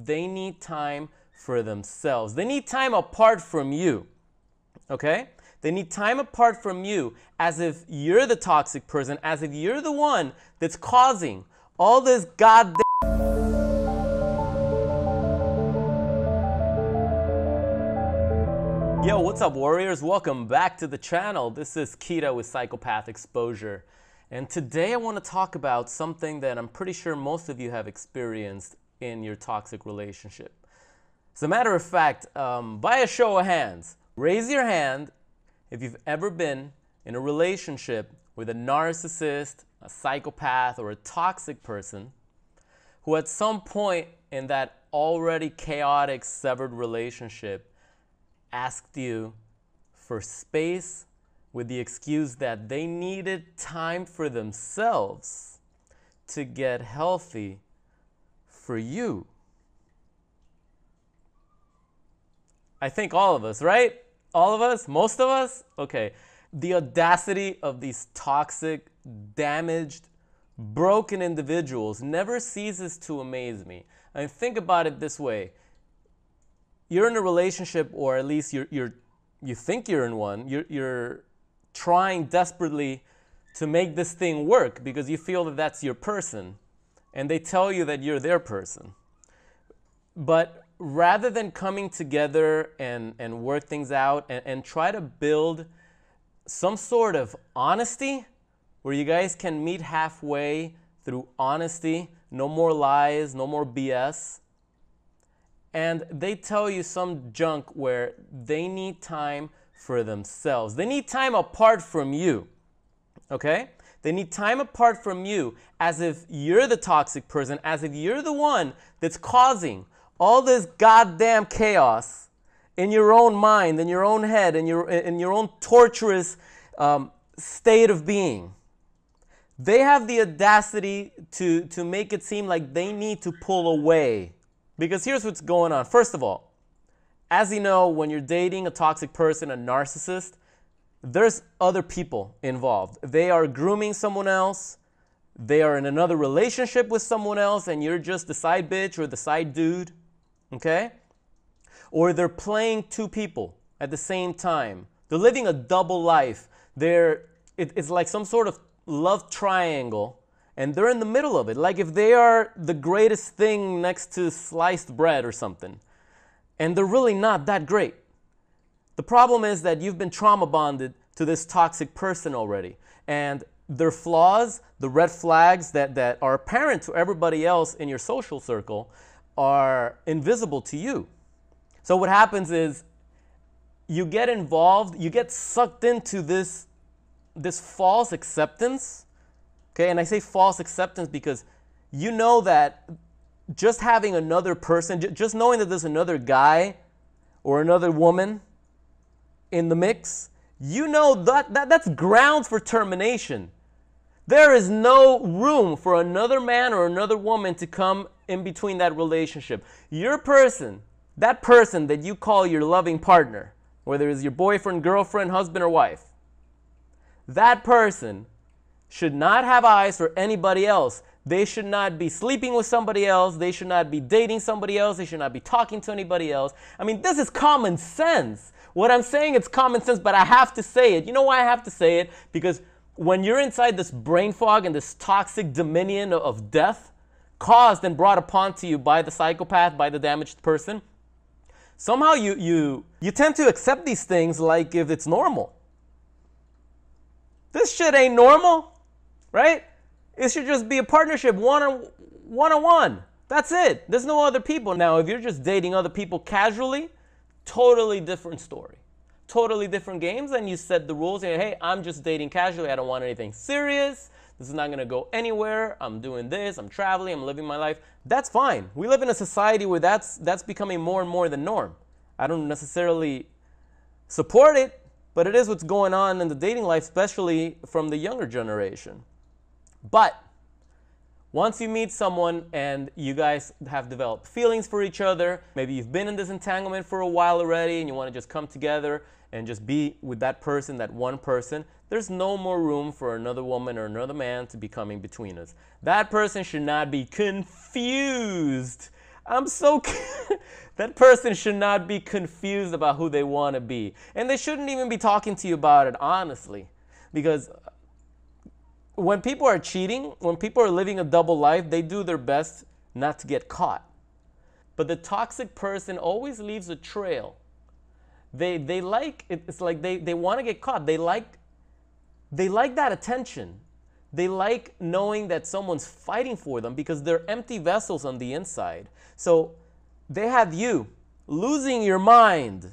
they need time for themselves. They need time apart from you, okay? They need time apart from you, as if you're the toxic person, as if you're the one that's causing all this goddamn... Yo, what's up, warriors? Welcome back to the channel. This is Kita with Psychopath Exposure. And today I want to talk about something that I'm pretty sure most of you have experienced in your toxic relationship. As a matter of fact, by a show of hands, raise your hand if you've ever been in a relationship with a narcissist, a psychopath, or a toxic person who at some point in that already chaotic, severed relationship asked you for space with the excuse that they needed time for themselves to get healthy for you. I think all of us, right? All of us? Most of us? Okay. The audacity of these toxic, damaged, broken individuals never ceases to amaze me. I mean, think about it this way. You're in a relationship, or at least you think you're in one. You're trying desperately to make this thing work because you feel that that's your person, and they tell you that you're their person. But rather than coming together and work things out and try to build some sort of honesty where you guys can meet halfway through honesty, no more lies, no more BS, and they tell you some junk where they need time for themselves. They need time apart from you, okay? They need time apart from you, as if you're the toxic person, as if you're the one that's causing all this goddamn chaos in your own mind, in your own head, in your own torturous state of being. They have the audacity to make it seem like they need to pull away. Because here's what's going on. First of all, as you know, when you're dating a toxic person, a narcissist, there's other people involved. They are grooming someone else. They are in another relationship with someone else, and you're just the side bitch or the side dude, okay? Or they're playing two people at the same time. They're living a double life. It's like some sort of love triangle, and they're in the middle of it. Like if they are the greatest thing next to sliced bread or something. And they're really not that great. The problem is that you've been trauma bonded to this toxic person already. And their flaws, the red flags that are apparent to everybody else in your social circle, are invisible to you. So what happens is you get involved, you get sucked into this false acceptance. Okay, and I say false acceptance because you know that just having another person, just knowing that there's another guy or another woman in the mix, you know that's grounds for termination. There is no room for another man or another woman to come in between that relationship. Your person, that person that you call your loving partner, whether it's your boyfriend, girlfriend, husband, or wife, that person should not have eyes for anybody else. They should not be sleeping with somebody else. They should not be dating somebody else. They should not be talking to anybody else. I mean, this is common sense. What I'm saying, it's common sense, but I have to say it. You know why I have to say it? Because when you're inside this brain fog and this toxic dominion of death caused and brought upon to you by the psychopath, by the damaged person, somehow you tend to accept these things like if it's normal. This shit ain't normal. Right? It should just be a partnership, one-on-one. That's it. There's no other people. Now, if you're just dating other people casually, totally different story. Totally different games, and you set the rules and, hey, I'm just dating casually. I don't want anything serious. This is not going to go anywhere. I'm doing this. I'm traveling. I'm living my life. That's fine. We live in a society where that's becoming more and more the norm. I don't necessarily support it, but it is what's going on in the dating life, especially from the younger generation. But once you meet someone and you guys have developed feelings for each other, maybe you've been in this entanglement for a while already and you want to just come together and just be with that person, that one person, there's no more room for another woman or another man to be coming between us. That person should not be confused I'm so that person should not be confused about who they want to be. And they shouldn't even be talking to you about it, honestly. Because when people are cheating, when people are living a double life, they do their best not to get caught. But the toxic person always leaves a trail. They like, it's like they want to get caught. They like that attention. They like knowing that someone's fighting for them because they're empty vessels on the inside. So they have you losing your mind,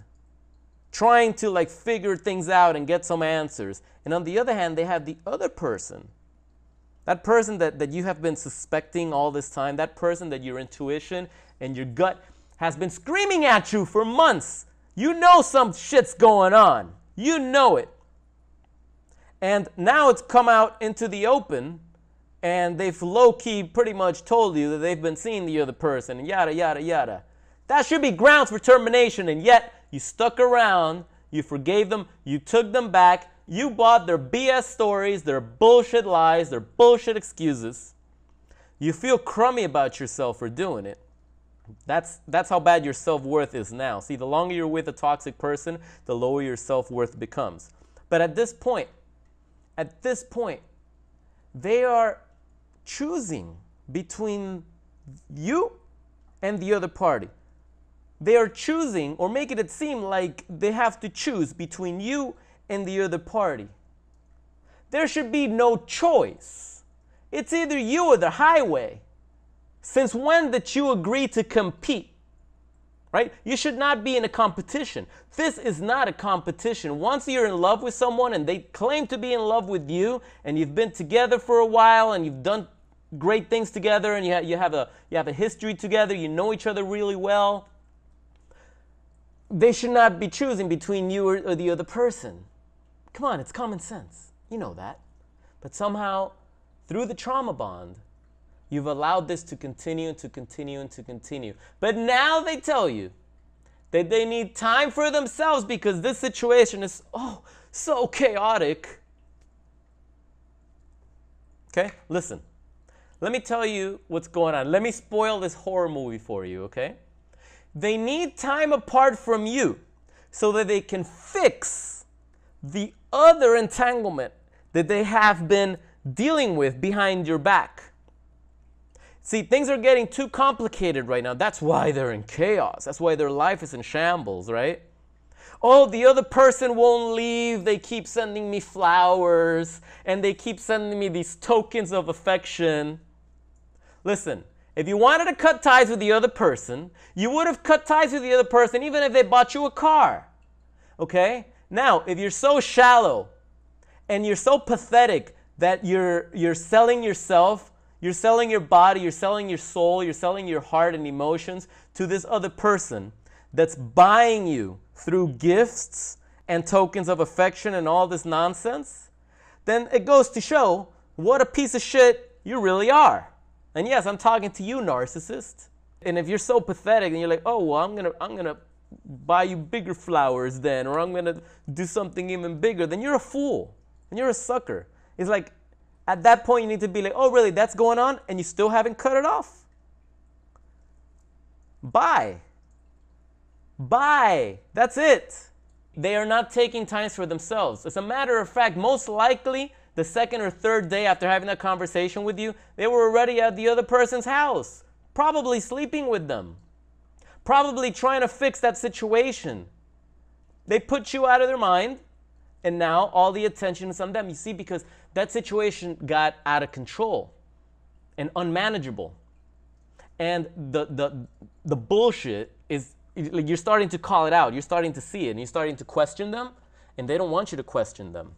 trying to like figure things out and get some answers. And on the other hand, they have the other person. That person that you have been suspecting all this time, that person that your intuition and your gut has been screaming at you for months. You know some shit's going on. You know it. And now it's come out into the open, and they've low-key pretty much told you that they've been seeing the other person, and yada, yada, yada. That should be grounds for termination, and yet you stuck around, you forgave them, you took them back, you bought their BS stories, their bullshit lies, their bullshit excuses. You feel crummy about yourself for doing it. That's how bad your self-worth is now. See, the longer you're with a toxic person, the lower your self-worth becomes. But at this point, they are choosing between you and the other party. They are choosing, or making it seem like they have to choose between you and the other party. There should be no choice. It's either you or the highway. Since when did you agree to compete? Right? You should not be in a competition. This is not a competition. Once you're in love with someone and they claim to be in love with you, and you've been together for a while and you've done great things together, and you have a history together, you know each other really well, they should not be choosing between you or the other person. Come on, it's common sense. You know that. But somehow, through the trauma bond, you've allowed this to continue and to continue and to continue. But now they tell you that they need time for themselves because this situation is, so chaotic. Okay, listen. Let me tell you what's going on. Let me spoil this horror movie for you, okay? They need time apart from you so that they can fix the other entanglement that they have been dealing with behind your back. See, things are getting too complicated right now. That's why they're in chaos. That's why their life is in shambles, right? Oh, the other person won't leave. They keep sending me flowers, and they keep sending me these tokens of affection. Listen, if you wanted to cut ties with the other person, you would have cut ties with the other person even if they bought you a car. Okay? Now, if you're so shallow and you're so pathetic that you're selling yourself, you're selling your body, you're selling your soul, you're selling your heart and emotions to this other person that's buying you through gifts and tokens of affection and all this nonsense, then it goes to show what a piece of shit you really are. And yes, I'm talking to you, narcissist. And if you're so pathetic and you're like, oh, well, I'm gonna buy you bigger flowers then, or I'm gonna do something even bigger, then you're a fool and you're a sucker. It's like, at that point, you need to be like, oh, really, that's going on, and you still haven't cut it off? Bye. Bye. That's it. They are not taking time for themselves. As a matter of fact, most likely, the second or third day after having that conversation with you, they were already at the other person's house, probably sleeping with them, probably trying to fix that situation. They put you out of their mind, and now all the attention is on them. You see, because that situation got out of control and unmanageable. And the bullshit is, like, you're starting to call it out. You're starting to see it, and you're starting to question them, and they don't want you to question them.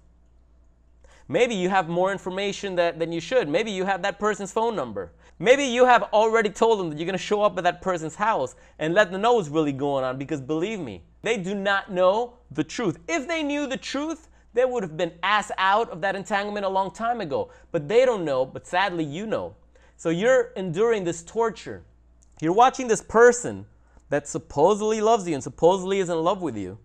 Maybe you have more information than you should. Maybe you have that person's phone number. Maybe you have already told them that you're going to show up at that person's house and let them know what's really going on, because believe me, they do not know the truth. If they knew the truth, they would have been ass out of that entanglement a long time ago. But they don't know, but sadly you know. So you're enduring this torture. You're watching this person that supposedly loves you and supposedly is in love with you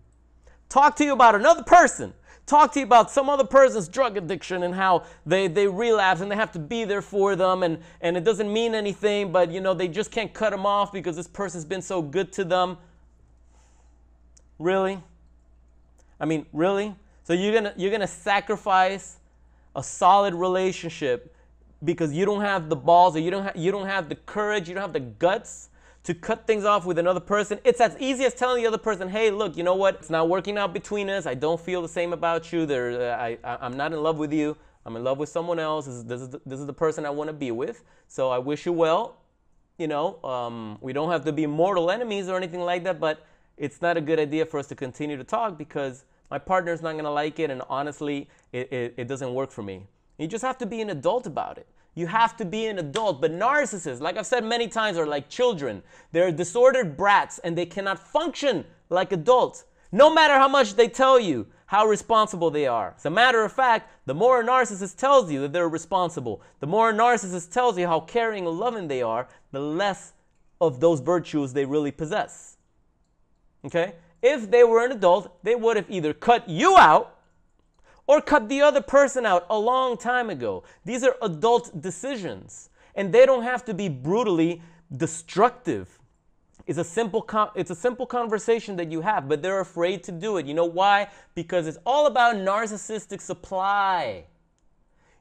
talk to you about another person, talk to you about some other person's drug addiction and how they relapse and they have to be there for them, and it doesn't mean anything, but they just can't cut them off because this person's been so good to them. Really? I mean, really? So you're gonna sacrifice a solid relationship because you don't have the balls, or you don't have the courage, you don't have the guts to cut things off with another person? It's as easy as telling the other person, hey, look, you know what? It's not working out between us. I don't feel the same about you. I'm not in love with you. I'm in love with someone else. This is the person I want to be with. So I wish you well. We don't have to be mortal enemies or anything like that, but it's not a good idea for us to continue to talk because my partner's not going to like it, and honestly, it doesn't work for me. You just have to be an adult about it. You have to be an adult. But narcissists, like I've said many times, are like children. They're disordered brats, and they cannot function like adults, no matter how much they tell you how responsible they are. As a matter of fact, the more a narcissist tells you that they're responsible, the more a narcissist tells you how caring and loving they are, the less of those virtues they really possess. Okay? If they were an adult, they would have either cut you out or cut the other person out a long time ago. These are adult decisions, and they don't have to be brutally destructive. It's a simple conversation that you have, but they're afraid to do it. You know why? Because it's all about narcissistic supply.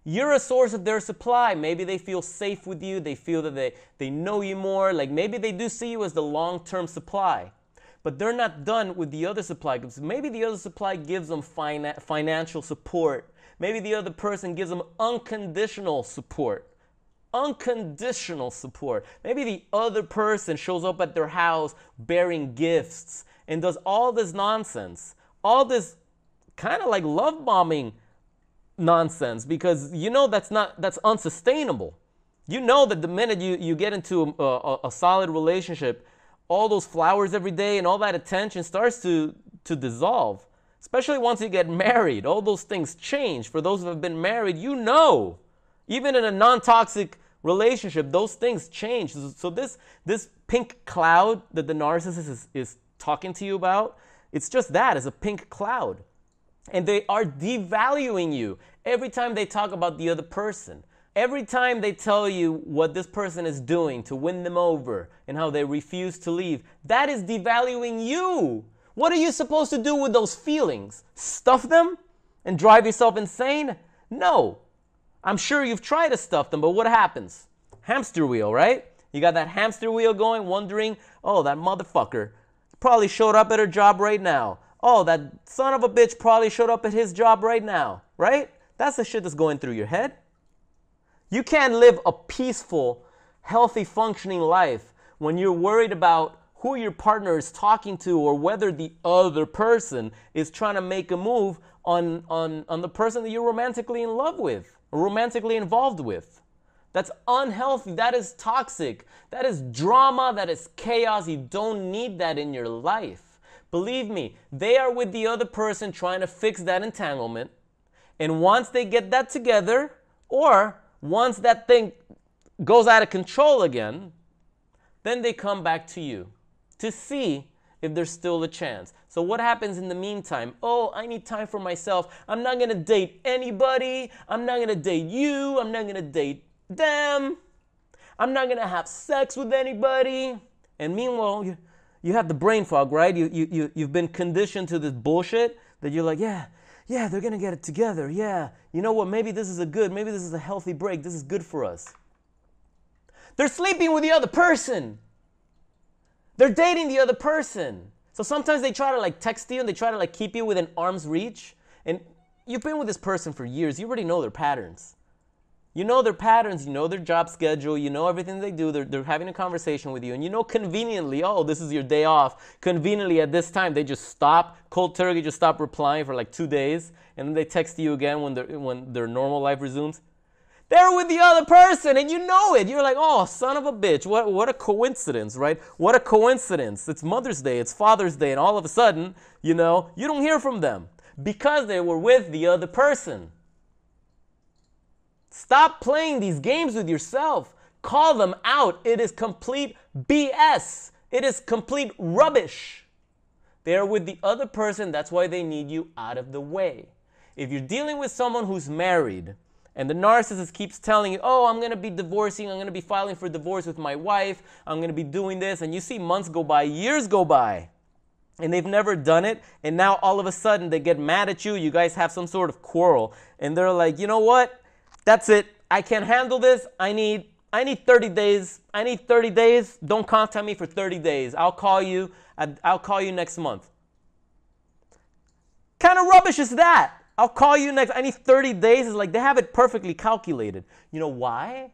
You're a source of their supply. Maybe they feel safe with you. They feel that they know you more. Like maybe they do see you as the long-term supply. But they're not done with the other supply. Maybe the other supply gives them financial support. Maybe the other person gives them unconditional support. Unconditional support. Maybe the other person shows up at their house bearing gifts and does all this nonsense. All this kind of like love bombing nonsense, because that's unsustainable. You know that the minute you get into a solid relationship, all those flowers every day and all that attention starts to dissolve. Especially once you get married, all those things change. For those who have been married, even in a non-toxic relationship, those things change. So this pink cloud that the narcissist is talking to you about, it's just that, it's a pink cloud. And they are devaluing you every time they talk about the other person. Every time they tell you what this person is doing to win them over and how they refuse to leave, that is devaluing you. What are you supposed to do with those feelings? Stuff them and drive yourself insane? No. I'm sure you've tried to stuff them, but what happens? Hamster wheel, right? You got that hamster wheel going, wondering, oh, that motherfucker probably showed up at her job right now. Oh, that son of a bitch probably showed up at his job right now, right? That's the shit that's going through your head. You can't live a peaceful, healthy, functioning life when you're worried about who your partner is talking to or whether the other person is trying to make a move on the person that you're romantically in love with or romantically involved with. That's unhealthy. That is toxic. That is drama. That is chaos. You don't need that in your life. Believe me, they are with the other person trying to fix that entanglement. And once they get that together, or once that thing goes out of control again, then they come back to you to see if there's still a chance. So what happens in the meantime? Oh, I need time for myself. I'm not going to date anybody. I'm not going to date you. I'm not going to date them. I'm not going to have sex with anybody. And meanwhile, you have the brain fog, right? You've been conditioned to this bullshit that you're like, yeah, they're going to get it together. Yeah, you know what? Maybe this is a healthy break. This is good for us. They're sleeping with the other person. They're dating the other person. So sometimes they try to like text you and they try to like keep you within arm's reach. And you've been with this person for years. You already know their patterns. You know their patterns. You know their job schedule. You know everything they do. They're having a conversation with you. And you know conveniently, oh, this is your day off. Conveniently at this time, they just stop. Cold turkey, just stop replying for like 2 days. And then they text you again when their normal life resumes. They're with the other person and you know it. You're like, oh, son of a bitch. What a coincidence, right? What a coincidence. It's Mother's Day, it's Father's Day, and all of a sudden, you don't hear from them because they were with the other person. Stop playing these games with yourself. Call them out. It is complete BS. It is complete rubbish. They're with the other person. That's why they need you out of the way. If you're dealing with someone who's married and the narcissist keeps telling you, oh, I'm going to be divorcing, I'm going to be filing for divorce with my wife, I'm going to be doing this, and you see months go by, years go by, and they've never done it, and now all of a sudden they get mad at you, you guys have some sort of quarrel, and they're like, you know what, that's it, I can't handle this, I need 30 days, I need 30 days, don't contact me for 30 days, I'll call you next month. Kind of rubbish is that? I'll call you next, I need 30 days. It's like they have it perfectly calculated. You know why?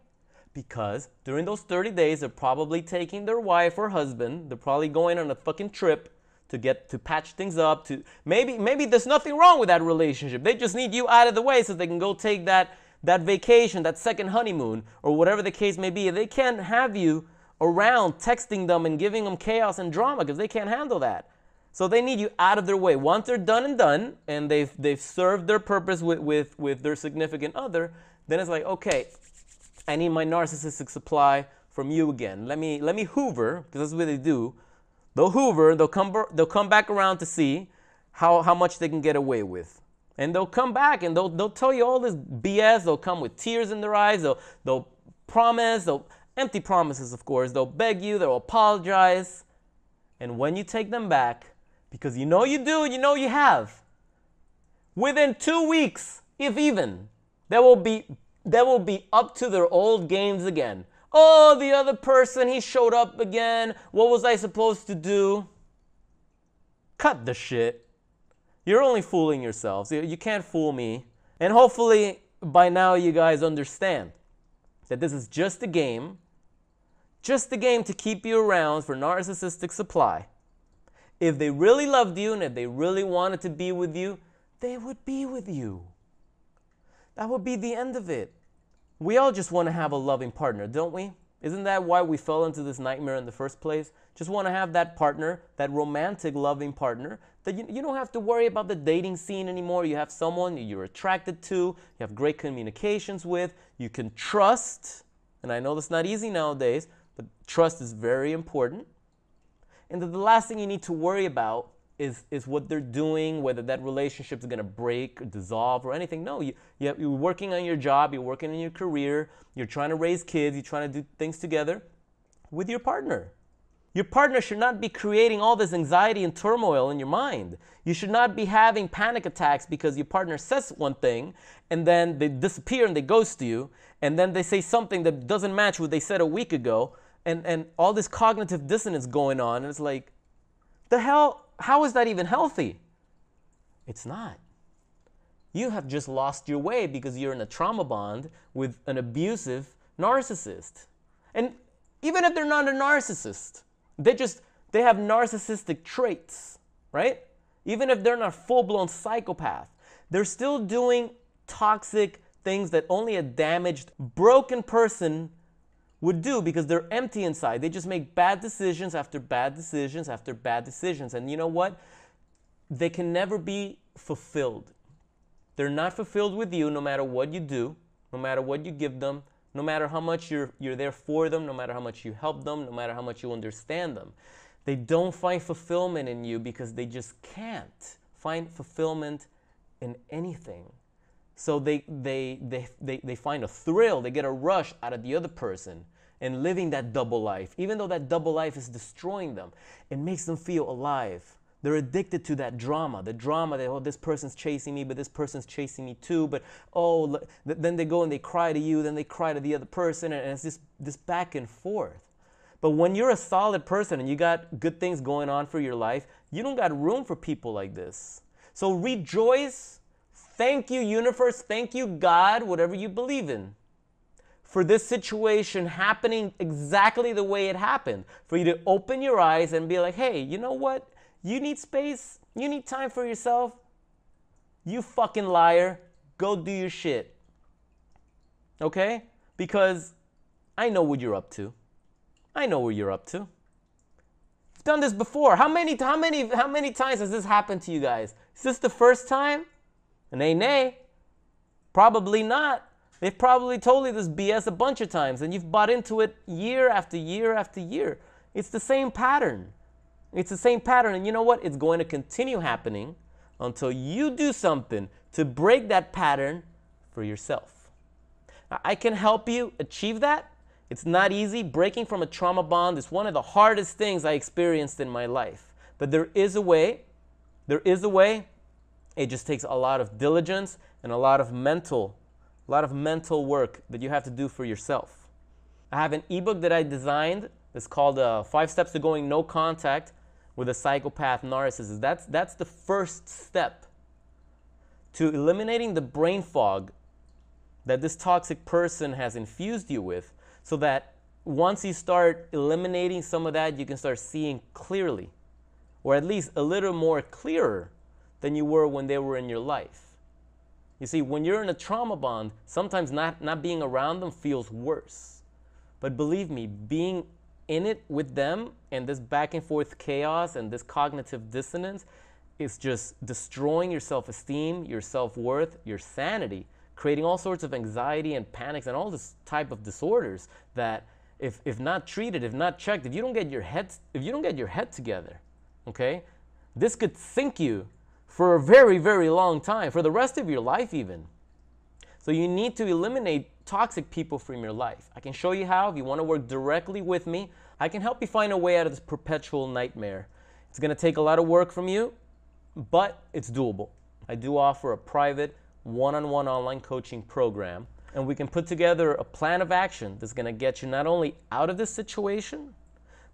Because during those 30 days, they're probably taking their wife or husband, they're probably going on a fucking trip to patch things up, to maybe there's nothing wrong with that relationship. They just need you out of the way so they can go take that vacation, that second honeymoon, or whatever the case may be. They can't have you around texting them and giving them chaos and drama because they can't handle that. So they need you out of their way. Once they're done and they've served their purpose with their significant other, then it's like, okay, I need my narcissistic supply from you again. Let me hoover, because that's what they do. They'll hoover, they'll come back around to see how much they can get away with. And they'll come back and they'll tell you all this BS. They'll come with tears in their eyes. They'll promise, empty promises, of course. They'll beg you, they'll apologize. And when you take them back, because you know you do, you know you have, within 2 weeks, if even, they will be up to their old games again. Oh, the other person, he showed up again. What was I supposed to do? Cut the shit. You're only fooling yourselves. You can't fool me. And hopefully by now you guys understand that this is just a game to keep you around for narcissistic supply. If they really loved you and if they really wanted to be with you, they would be with you. That would be the end of it. We all just want to have a loving partner, don't we? Isn't that why we fell into this nightmare in the first place? Just want to have that partner, that romantic, loving partner, that you don't have to worry about the dating scene anymore. You have someone you're attracted to, you have great communications with, you can trust. And I know that's not easy nowadays, but trust is very important. And the last thing you need to worry about is what they're doing, whether that relationship is going to break or dissolve or anything. No, you're working on your job, you're working on your career, you're trying to raise kids, you're trying to do things together with your partner. Your partner should not be creating all this anxiety and turmoil in your mind. You should not be having panic attacks because your partner says one thing and then they disappear and they ghost you and then they say something that doesn't match what they said a week ago. And all this cognitive dissonance going on, and it's like, the hell, how is that even healthy? It's not. You have just lost your way because you're in a trauma bond with an abusive narcissist. And even if they're not a narcissist, they have narcissistic traits, right? Even if they're not full-blown psychopath, they're still doing toxic things that only a damaged, broken person would do because they're empty inside. They just make bad decisions after bad decisions after bad decisions. And you know what? They can never be fulfilled. They're not fulfilled with you no matter what you do, no matter what you give them, no matter how much you're there for them, no matter how much you help them, no matter how much you understand them. They don't find fulfillment in you because they just can't find fulfillment in anything. So they find a thrill, they get a rush out of the other person and living that double life. Even though that double life is destroying them, it makes them feel alive. They're addicted to that drama, that, oh, this person's chasing me, but this person's chasing me too, but oh, then they go and they cry to you, then they cry to the other person, and it's this back and forth. But when you're a solid person and you got good things going on for your life, you don't got room for people like this. So rejoice. Thank you, universe. Thank you, God, whatever you believe in, for this situation happening exactly the way it happened. For you to open your eyes and be like, hey, you know what? You need space. You need time for yourself. You fucking liar. Go do your shit. Okay? Because I know what you're up to. I know what you're up to. I've done this before. How many times has this happened to you guys? Is this the first time? Nay. Probably not. They've probably told you this BS a bunch of times and you've bought into it year after year after year. It's the same pattern. It's the same pattern, and you know what? It's going to continue happening until you do something to break that pattern for yourself. Now, I can help you achieve that. It's not easy. Breaking from a trauma bond is one of the hardest things I experienced in my life. But there is a way. There is a way. It just takes a lot of diligence and a lot of mental work that you have to do for yourself. I have an ebook that I designed. It's called 5 Steps to Going No Contact with a Psychopath Narcissist. That's the first step to eliminating the brain fog that this toxic person has infused you with, so that once you start eliminating some of that, you can start seeing clearly, or at least a little more clearer than you were when they were in your life. You see, when you're in a trauma bond, sometimes not being around them feels worse. But believe me, being in it with them and this back and forth chaos and this cognitive dissonance is just destroying your self-esteem, your self-worth, your sanity, creating all sorts of anxiety and panics and all this type of disorders that if not treated, if not checked, if you don't get your head together, okay, this could sink you for a very, very long time, for the rest of your life even. So you need to eliminate toxic people from your life. I can show you how. If you want to work directly with me, I can help you find a way out of this perpetual nightmare. It's going to take a lot of work from you, but it's doable. I do offer a private one-on-one online coaching program, and we can put together a plan of action that's going to get you not only out of this situation,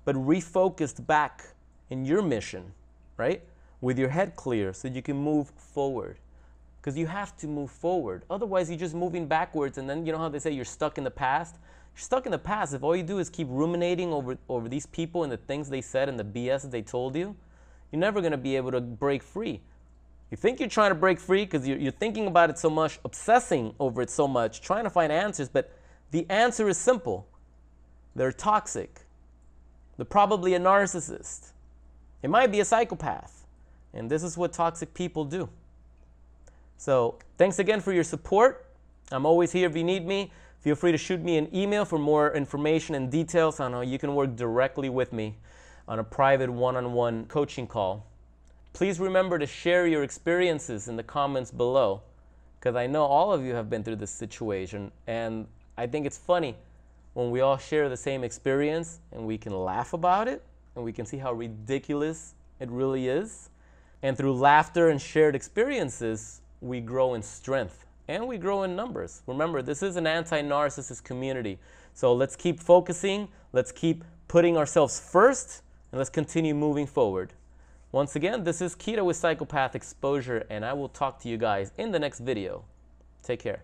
but refocused back in your mission, right? With your head clear so you can move forward. Because you have to move forward. Otherwise, you're just moving backwards, and then you know how they say you're stuck in the past? You're stuck in the past if all you do is keep ruminating over these people and the things they said and the BS that they told you. You're never going to be able to break free. You think you're trying to break free because you're thinking about it so much, obsessing over it so much, trying to find answers, but the answer is simple. They're toxic. They're probably a narcissist. It might be a psychopath. And this is what toxic people do. So thanks again for your support. I'm always here if you need me. Feel free to shoot me an email for more information and details on how you can work directly with me on a private one-on-one coaching call. Please remember to share your experiences in the comments below, because I know all of you have been through this situation, and I think it's funny when we all share the same experience and we can laugh about it and we can see how ridiculous it really is. And through laughter and shared experiences, we grow in strength and we grow in numbers. Remember, this is an anti-narcissist community. So let's keep focusing, let's keep putting ourselves first, and let's continue moving forward. Once again, this is Keto with Psychopath Exposure, and I will talk to you guys in the next video. Take care.